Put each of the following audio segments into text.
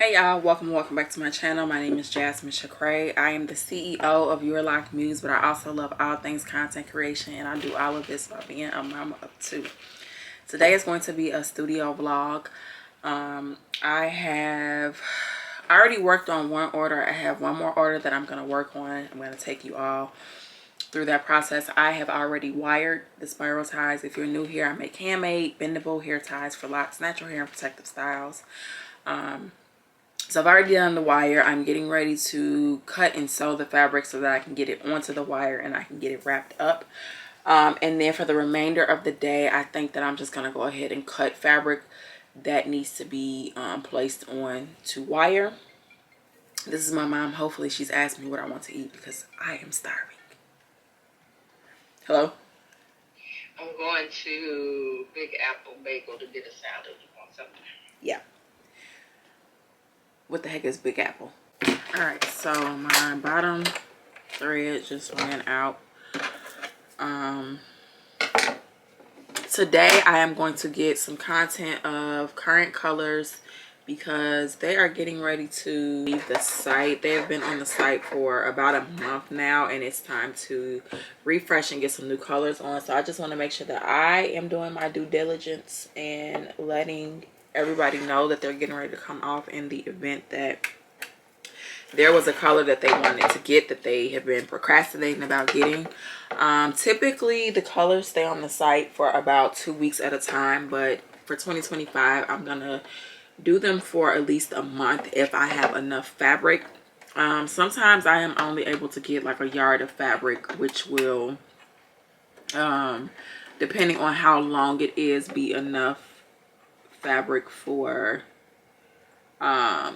Hey y'all, welcome back to my channel. My name is Jasmine Chakray. I am the CEO of Your Lock Muse, but I also love all things content creation, and I do all of this while being a mama of two. Today is going to be a studio vlog. I already worked on one order. I have one more order that I'm going to work on. I'm going to take you all through that process. I have already wired the spiral ties. If you're new here, I make handmade bendable hair ties for locks, natural hair, and protective styles. So I've already done the wire. I'm getting ready to cut and sew the fabric so that I can get it onto the wire and I can get it wrapped up. And then for the remainder of the day, I think that I'm just going to go ahead and cut fabric that needs to be placed on to wire. This is my mom. Hopefully she's asked me what I want to eat because I am starving. Hello? I'm going to Big Apple Bagel to get a salad. You want something? Yeah. What the heck is Big Apple? Alright, so my bottom thread just ran out. Today I am going to get some content of current colors because they are getting ready to leave the site. They have been on the site for about a month now, and it's time to refresh and get some new colors on. So I just want to make sure that I am doing my due diligence and letting everybody know that they're getting ready to come off in the event that there was a color that they wanted to get that they have been procrastinating about getting. Typically the colors stay on the site for about 2 weeks at a time, but for 2025 I'm gonna do them for at least a month if I have enough fabric. Sometimes I am only able to get like a yard of fabric, which will depending on how long it is, be enough fabric for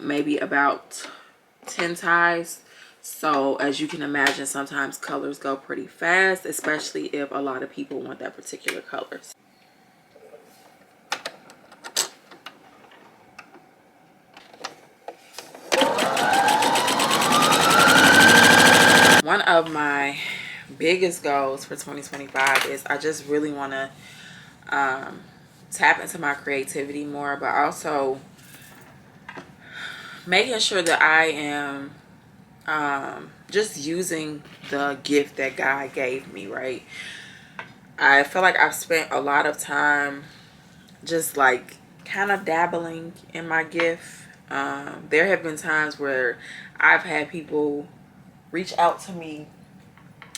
maybe about 10 ties. So as you can imagine, sometimes colors go pretty fast, especially if a lot of people want that particular color. One of my biggest goals for 2025 is I just really want to tap into my creativity more, but also making sure that I am just using the gift that God gave me, right? I feel like I've spent a lot of time just like kind of dabbling in my gift. There have been times where I've had people reach out to me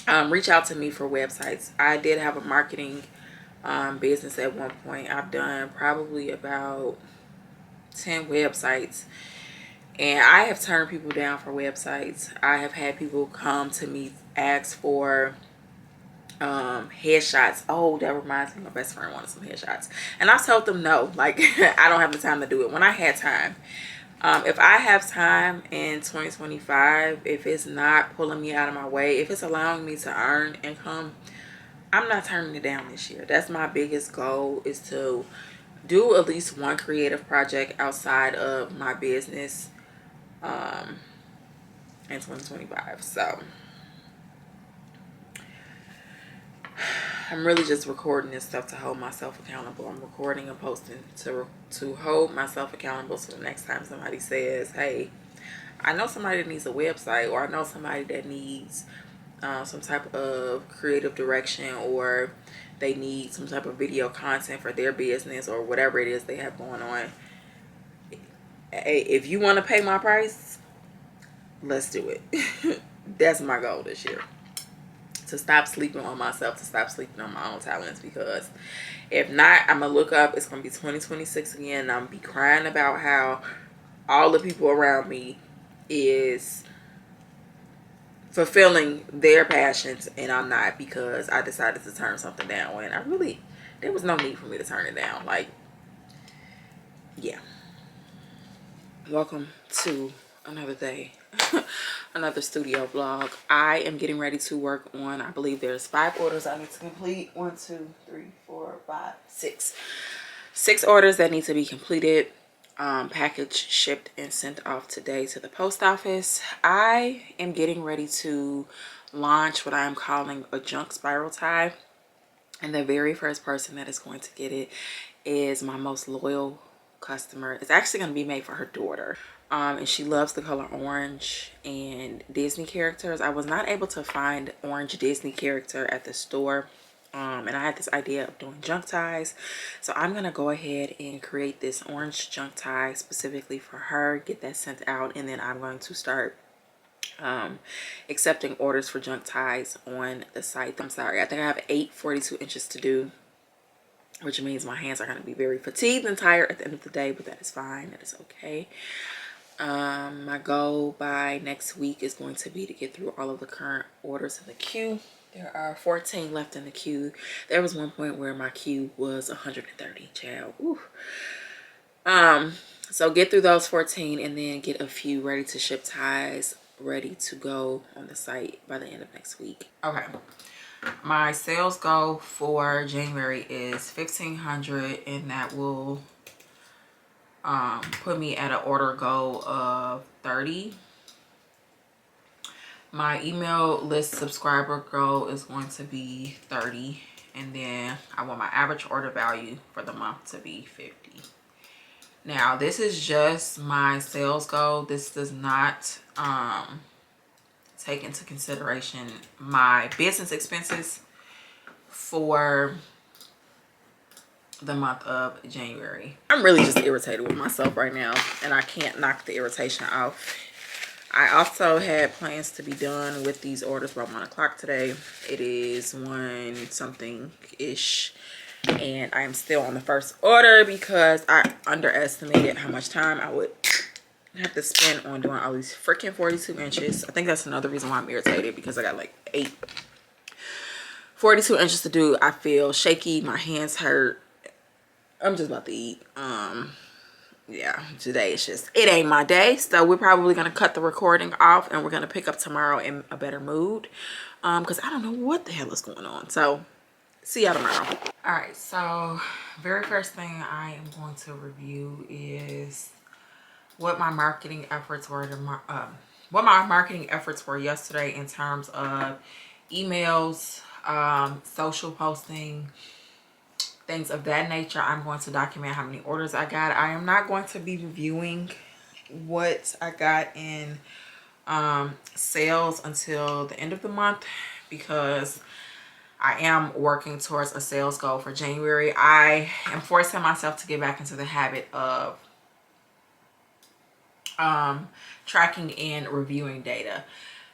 for websites. I did have a marketing business at one point. I've done probably about 10 websites, and I have turned people down for websites. I have had people come to me, ask for headshots. Oh, that reminds me, my best friend wanted some headshots, and I told them no, like I don't have the time to do it. When I had time, if I have time in 2025, if it's not pulling me out of my way, if it's allowing me to earn income, I'm not turning it down this year. That's my biggest goal, is to do at least one creative project outside of my business in 2025. So I'm really just recording this stuff to hold myself accountable. I'm recording and posting to hold myself accountable, so the next time somebody says, hey, I know somebody that needs a website, or I know somebody that needs some type of creative direction, or they need some type of video content for their business or whatever it is they have going on. Hey, if you want to pay my price, let's do it. That's my goal this year. To stop sleeping on myself, to stop sleeping on my own talents, because if not, I'm gonna look up, it's gonna be 2026 again, and I'm gonna be crying about how all the people around me is fulfilling their passions and I'm not, because I decided to turn something down when there was no need for me to turn it down. Like, yeah. Welcome to another day. Another studio vlog. I am getting ready to work on, I believe there's 5 orders I need to complete. 1, 2, 3, 4, 5, 6. 6 orders that need to be completed, packaged, shipped, and sent off today to the post office. I am getting ready to launch what I am calling a junk spiral tie, and the very first person that is going to get it is my most loyal customer. It's actually going to be made for her daughter. And she loves the color orange and Disney characters. I was not able to find orange Disney character at the store. And I had this idea of doing junk ties. So I'm going to go ahead and create this orange junk tie specifically for her, get that sent out, and then I'm going to start accepting orders for junk ties on the site. I'm sorry, I think I have 8 42 inches to do, which means my hands are going to be very fatigued and tired at the end of the day, but that is fine. That is okay. My goal by next week is going to be to get through all of the current orders in the queue. There are 14 left in the queue. There was one point where my queue was 130, child. Ooh. So get through those 14 and then get a few ready to ship ties ready to go on the site by the end of next week. Okay. My sales goal for January is 1,500, and that will put me at an order goal of 30. My email list subscriber goal is going to be 30, and then I want my average order value for the month to be 50. Now this is just my sales goal. This does not take into consideration my business expenses for the month of January. I'm really just irritated with myself right now, and I can't knock the irritation off. I also had plans to be done with these orders by 1 o'clock today. It is 1 something ish, and I am still on the first order because I underestimated how much time I would have to spend on doing all these freaking 42 inches. I think that's another reason why I'm irritated, because I got like 8 42 inches to do. I feel shaky, my hands hurt. I'm just about to eat. Yeah, today it's just, it ain't my day. So we're probably gonna cut the recording off, and we're gonna pick up tomorrow in a better mood, because I don't know what the hell is going on. So see y'all tomorrow. All right, so very first thing I am going to review is what my marketing efforts were yesterday in terms of emails, social posting, things of that nature. I'm going to document how many orders I got. I am not going to be reviewing what I got in sales until the end of the month, because I am working towards a sales goal for January. I am forcing myself to get back into the habit of tracking and reviewing data.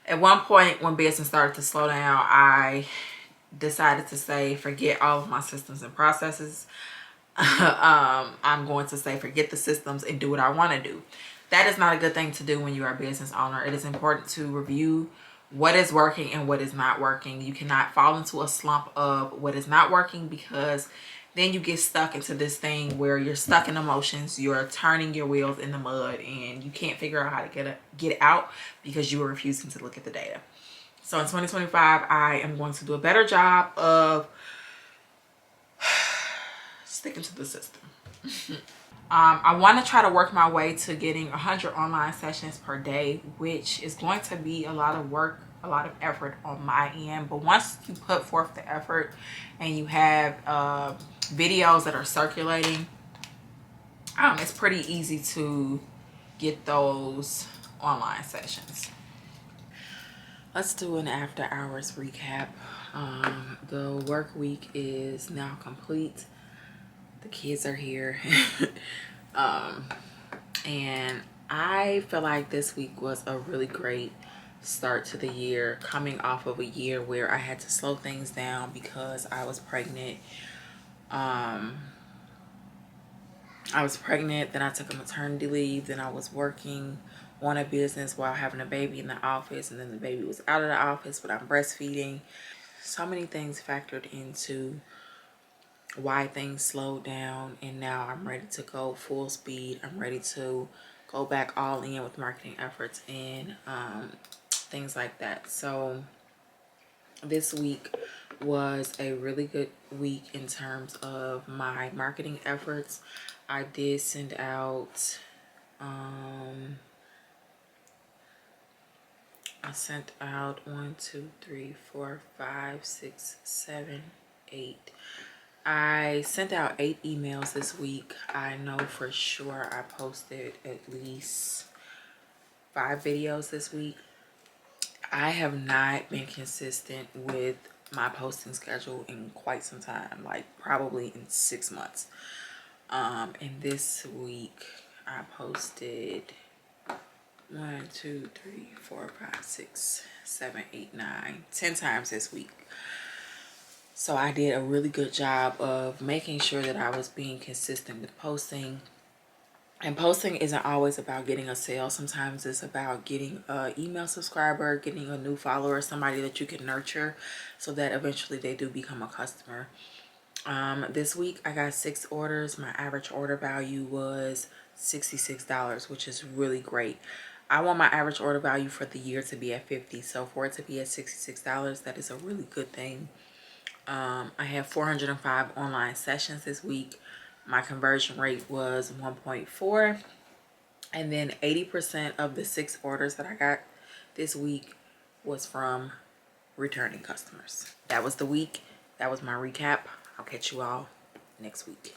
At one point when business started to slow down, I decided to say forget all of my systems and processes. I'm going to say forget the systems and do what I want to do. That is not a good thing to do when you are a business owner. It is important to review what is working and what is not working. You cannot fall into a slump of what is not working, because then you get stuck into this thing where you're stuck in emotions. You're turning your wheels in the mud, and you can't figure out how to get out because you are refusing to look at the data. So in 2025, I am going to do a better job of sticking to the system. I want to try to work my way to getting 100 online sessions per day, which is going to be a lot of work, a lot of effort on my end. But once you put forth the effort and you have videos that are circulating, it's pretty easy to get those online sessions. Let's do an after hours recap. The work week is now complete. The kids are here. And I feel like this week was a really great start to the year, coming off of a year where I had to slow things down because I was pregnant. Then I took a maternity leave, then I was working on a business while having a baby in the office, and then the baby was out of the office, but I'm breastfeeding. So many things factored into why things slowed down, and now I'm ready to go full speed. I'm ready to go back all in with marketing efforts and things like that. So this week was a really good week in terms of my marketing efforts. I did send out I sent out 1, 2, 3, 4, 5, 6, 7, 8. I sent out 8 emails this week. I know for sure I posted at least 5 videos this week. I have not been consistent with my posting schedule in quite some time, like probably in 6 months. And this week I posted 1, 2, 3, 4, 5, 6, 7, 8, 9, 10 times this week. So I did a really good job of making sure that I was being consistent with posting. And posting isn't always about getting a sale. Sometimes it's about getting an email subscriber, getting a new follower, somebody that you can nurture so that eventually they do become a customer. This week I got 6 orders. My average order value was $66, which is really great. I want my average order value for the year to be at 50. So for it to be at $66, that is a really good thing. I had 405 online sessions this week. My conversion rate was 1.4. And then 80% of the 6 orders that I got this week was from returning customers. That was the week. That was my recap. I'll catch you all next week.